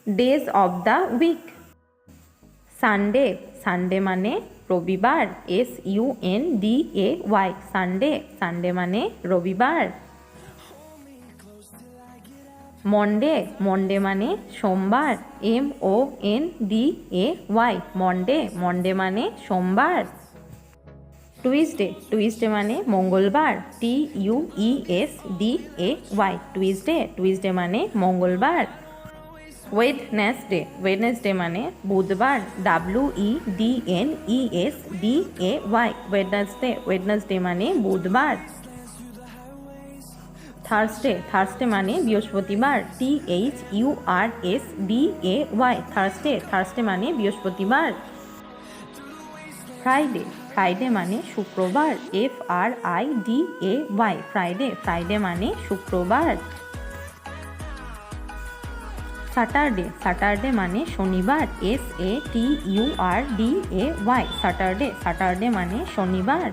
Days of the week. Sunday, Sunday মানে রবিবার, SUNDAY, Sunday, Sunday মানে রবিবার। মন্ডে, মন্ডে মানে সোমবার, MONDAY, মন্ডে, মন্ডে মানে সোমবার। টুইসডে, টুইসডে মানে মঙ্গলবার, TUESDAY, টুইসডে, টুইসডে মানে মঙ্গলবার। ওয়েডনেসডে, ওয়েডনেসডে মানে বুধবার, WEDNESDAY, ওয়েডনেসডে, ওয়েডনেসডে মানে বুধবার। থার্সডে, থার্সডে মানে বৃহস্পতিবার, THURSDAY, থার্সডে, থার্সডে মানে বৃহস্পতিবার। ফ্রাইডে, ফ্রাইডে মানে শুক্রবার, FRIDAY, ফ্রাইডে, ফ্রাইডে মানে শুক্রবার। স্যাটারডে, স্যাটারডে মানে শনিবার, SATURDAY, স্যাটারডে, স্যাটারডে মানে শনিবার।